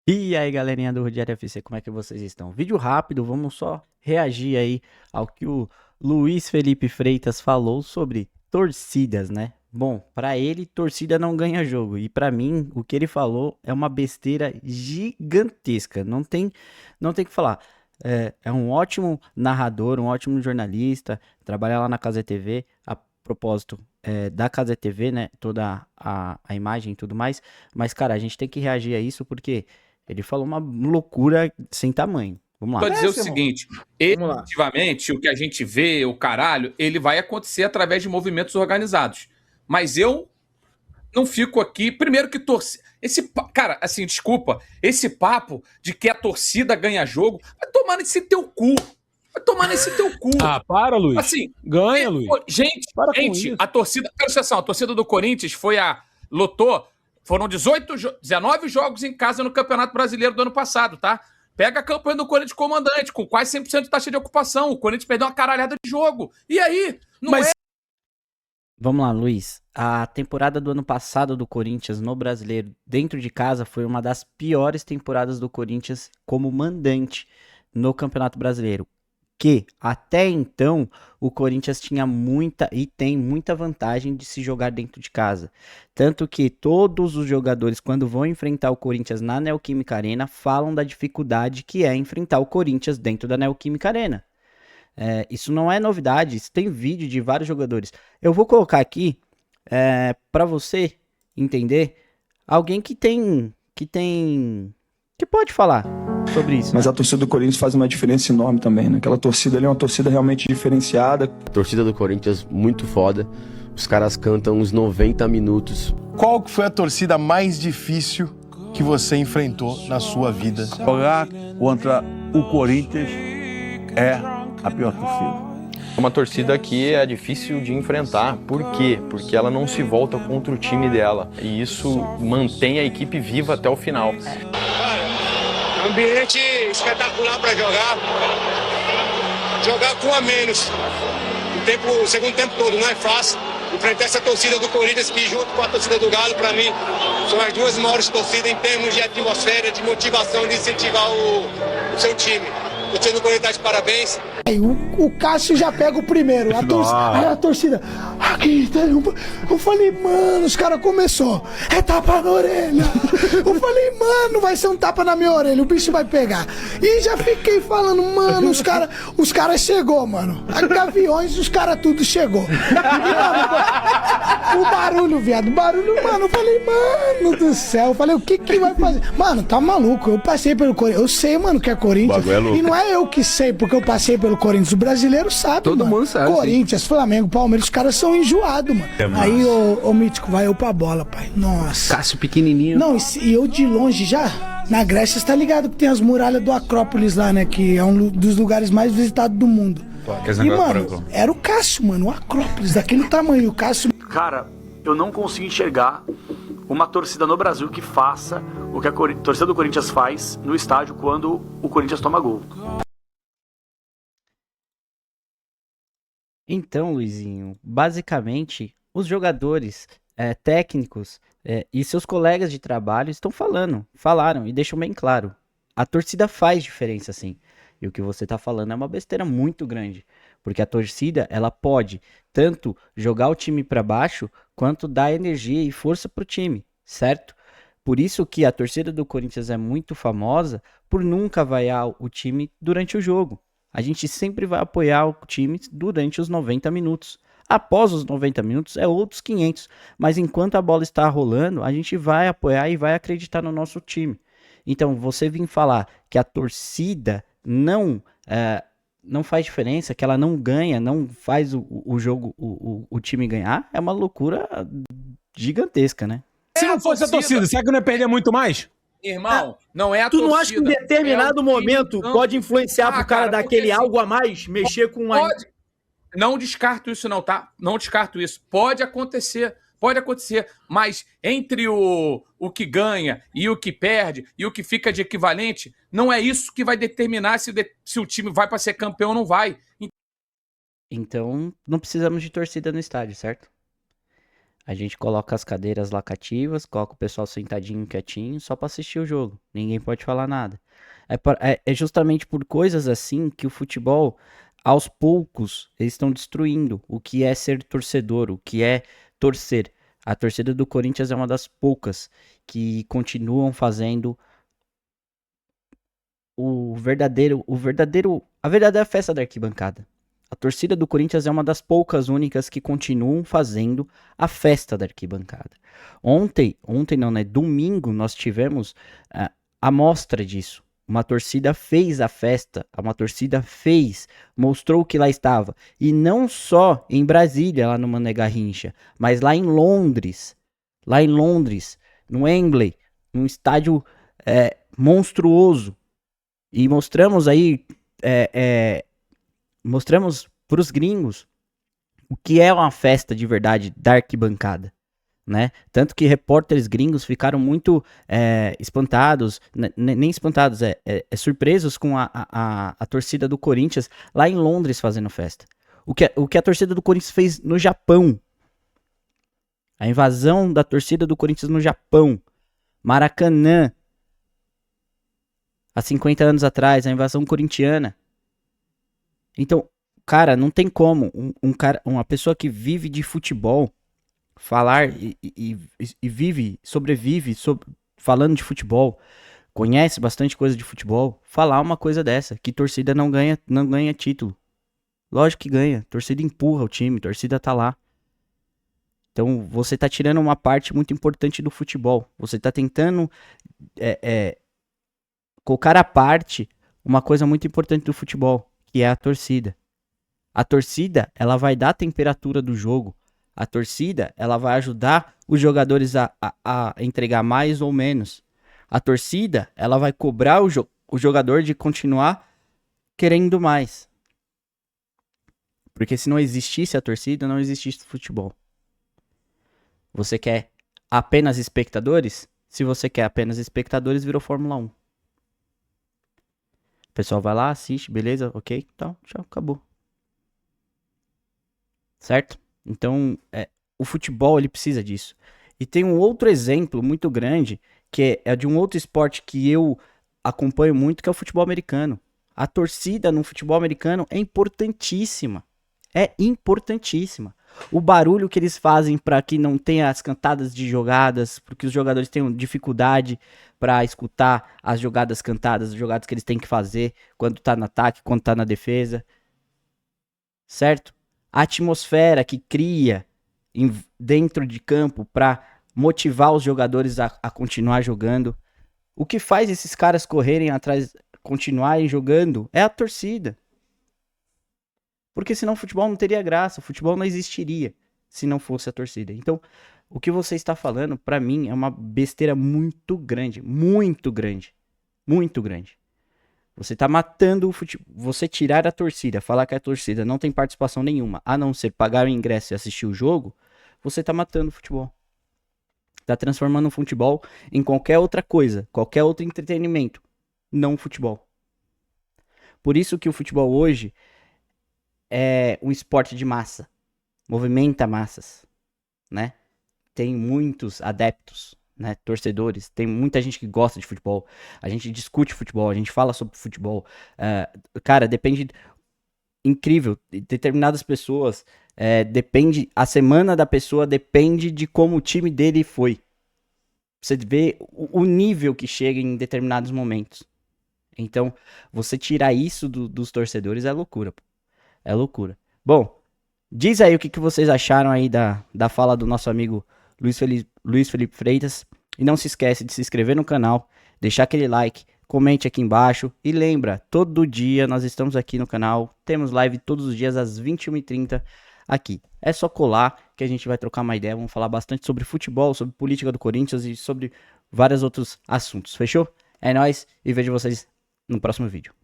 E aí, galerinha do Rodiário FC, como é que vocês estão? Vídeo rápido, vamos só reagir aí ao que o Luiz Felipe Freitas falou sobre torcidas, né? Bom, pra ele, torcida não ganha jogo. E pra mim, o que ele falou é uma besteira gigantesca. Não tem o que falar. É um ótimo narrador, um ótimo jornalista, trabalha lá na Casa TV. A propósito, da Casa TV, né? Toda a imagem e tudo mais. Mas, cara, a gente tem que reagir a isso porque ele falou uma loucura sem tamanho. Vamos Só lá. dizer o seguinte, efetivamente, o que a gente vê, o caralho, ele vai acontecer através de movimentos organizados. Mas eu não fico aqui. Primeiro que torcida. Cara, assim, desculpa. Esse papo de que a torcida ganha jogo, vai tomar nesse teu cu. Vai tomar nesse teu cu. Ah, para, Luiz. Assim, ganha, Luiz. Gente, Para com isso. a torcida. Presta atenção, a torcida do Corinthians lotou. Foram 19 jogos em casa no Campeonato Brasileiro do ano passado, tá? Pega a campanha do Corinthians comandante, com quase 100% de taxa de ocupação. O Corinthians perdeu uma caralhada de jogo. E aí? Vamos lá, Luiz. A temporada do ano passado do Corinthians no Brasileiro, dentro de casa, foi uma das piores temporadas do Corinthians como mandante no Campeonato Brasileiro. Que até então o Corinthians tinha muita e tem muita vantagem de se jogar dentro de casa. Tanto que todos os jogadores, quando vão enfrentar o Corinthians na Neoquímica Arena, falam da dificuldade que é enfrentar o Corinthians dentro da Neoquímica Arena. Isso não é novidade, isso tem vídeo de vários jogadores. Eu vou colocar aqui para você entender alguém que pode falar sobre isso. Mas a torcida do Corinthians faz uma diferença enorme também, né? Aquela torcida ali é uma torcida realmente diferenciada. A torcida do Corinthians muito foda. Os caras cantam uns 90 minutos. Qual que foi a torcida mais difícil que você enfrentou na sua vida? Jogar contra o Corinthians é a pior torcida. Uma torcida que é difícil de enfrentar. Por quê? Porque ela não se volta contra o time dela. E isso mantém a equipe viva até o final. Ambiente espetacular para jogar. Jogar com a menos. O segundo tempo todo não é fácil. Enfrentar essa torcida do Corinthians, que junto com a torcida do Galo, para mim, são as duas maiores torcidas em termos de atmosfera, de motivação, de incentivar o seu time. O torcida do Corinthians tá de parabéns. O Cássio já pega o primeiro. A torcida. Aqui, eu falei, mano, os caras começou. É tapa na orelha. Eu falei, mano, vai ser um tapa na minha orelha. O bicho vai pegar. E já fiquei falando, mano, os cara chegou, mano. A Gaviões, os caras tudo chegou. E, mano, o barulho, viado. O barulho, mano. Eu falei, mano do céu. Eu falei, o que vai fazer? Mano, tá maluco. Eu passei pelo Corinthians. Eu sei, mano, que é Corinthians. E não é eu que sei, porque eu passei pelo Corinthians. O brasileiro sabe, Todo mano. mundo sabe, Corinthians, sim. Flamengo, Palmeiras, os caras são enjoados, mano. Aí, ô Mítico, vai eu pra bola, pai. Nossa. Cássio pequenininho. Não, e eu de longe já, na Grécia, você tá ligado que tem as muralhas do Acrópolis lá, né? Que é um dos lugares mais visitados do mundo. E, mano, era o Cássio, mano, o Acrópolis, daquele tamanho. O Cássio... Cara, eu não consigo enxergar uma torcida no Brasil que faça o que a torcida do Corinthians faz no estádio quando o Corinthians toma gol. Então, Luizinho, basicamente, os jogadores, técnicos e seus colegas de trabalho falaram e deixam bem claro. A torcida faz diferença, sim. E o que você tá falando é uma besteira muito grande. Porque a torcida, ela pode tanto jogar o time para baixo, quanto dar energia e força pro time, certo? Por isso que a torcida do Corinthians é muito famosa por nunca vaiar o time durante o jogo. A gente sempre vai apoiar o time durante os 90 minutos. Após os 90 minutos é outros 500. Mas enquanto a bola está rolando, a gente vai apoiar e vai acreditar no nosso time. Então, você vir falar que a torcida não faz diferença, que ela não ganha, não faz o jogo, o time ganhar, é uma loucura gigantesca, né? Se não fosse a torcida, será que não ia perder muito mais? Irmão, não é a Tu torcida. não acha que em determinado momento pode influenciar pro cara dar aquele algo a mais, mexer com a... Não descarto isso não, tá? Não descarto isso. Pode acontecer, mas entre o que ganha e o que perde e o que fica de equivalente, não é isso que vai determinar se o time vai para ser campeão ou não vai. Então, não precisamos de torcida no estádio, certo? A gente coloca as cadeiras lá cativas, coloca o pessoal sentadinho, quietinho, só pra assistir o jogo. Ninguém pode falar nada. É justamente por coisas assim que o futebol, aos poucos, eles estão destruindo o que é ser torcedor, o que é torcer. A torcida do Corinthians é uma das poucas que continuam fazendo a verdadeira festa da arquibancada. A torcida do Corinthians é uma das poucas únicas que continuam fazendo a festa da arquibancada. Domingo nós tivemos a mostra disso. Uma torcida fez a festa, mostrou que lá estava. E não só em Brasília, lá no Mané Garrincha, mas lá em Londres, no Wembley, num estádio monstruoso. E mostramos aí, mostramos para os gringos o que é uma festa de verdade da arquibancada, né? Tanto que repórteres gringos ficaram muito espantados, nem espantados, surpresos com a torcida do Corinthians lá em Londres fazendo festa. O que a torcida do Corinthians fez no Japão. A invasão da torcida do Corinthians no Japão. Maracanã. Há 50 anos atrás, a invasão corintiana. Então, cara, não tem como uma pessoa que vive de futebol falar e sobrevive falando de futebol, conhece bastante coisa de futebol, falar uma coisa dessa, que torcida não ganha título. Lógico que ganha, torcida empurra o time, torcida tá lá. Então você tá tirando uma parte muito importante do futebol. Você tá tentando colocar à parte uma coisa muito importante do futebol, que é a torcida. A torcida, ela vai dar a temperatura do jogo. A torcida, ela vai ajudar os jogadores a entregar mais ou menos. A torcida, ela vai cobrar o jogador de continuar querendo mais. Porque se não existisse a torcida, não existisse futebol. Você quer apenas espectadores? Se você quer apenas espectadores, virou Fórmula 1. O pessoal vai lá, assiste, beleza, ok, então, tchau, acabou. Certo? Então, o futebol, ele precisa disso. E tem um outro exemplo muito grande, que é de um outro esporte que eu acompanho muito, que é o futebol americano. A torcida no futebol americano é importantíssima. É importantíssima. O barulho que eles fazem para que não tenha as cantadas de jogadas, porque os jogadores tenham dificuldade para escutar as jogadas cantadas, as jogadas que eles têm que fazer quando tá no ataque, quando tá na defesa. Certo? A atmosfera que cria dentro de campo para motivar os jogadores a continuar jogando. O que faz esses caras correrem atrás, continuarem jogando, é a torcida. Porque senão o futebol não teria graça, o futebol não existiria se não fosse a torcida. Então, o que você está falando, pra mim, é uma besteira muito grande, muito grande, muito grande. Você tá matando o futebol. Você tirar a torcida, falar que a torcida não tem participação nenhuma, a não ser pagar o ingresso e assistir o jogo, você tá matando o futebol. Tá transformando o futebol em qualquer outra coisa, qualquer outro entretenimento, não o futebol. Por isso que o futebol hoje é um esporte de massa, movimenta massas, né? Tem muitos adeptos, né? Torcedores, tem muita gente que gosta de futebol, a gente discute futebol, a gente fala sobre futebol, cara, depende, incrível, determinadas pessoas, depende, a semana da pessoa depende de como o time dele foi, você vê o nível que chega em determinados momentos. Então, você tirar isso dos torcedores é loucura, pô. É loucura. Bom, diz aí o que vocês acharam aí da fala do nosso amigo Luiz Felipe Freitas. E não se esquece de se inscrever no canal, deixar aquele like, comente aqui embaixo. E lembra, todo dia nós estamos aqui no canal. Temos live todos os dias às 21h30 aqui. É só colar que a gente vai trocar uma ideia. Vamos falar bastante sobre futebol, sobre política do Corinthians e sobre vários outros assuntos. Fechou? É nóis e vejo vocês no próximo vídeo.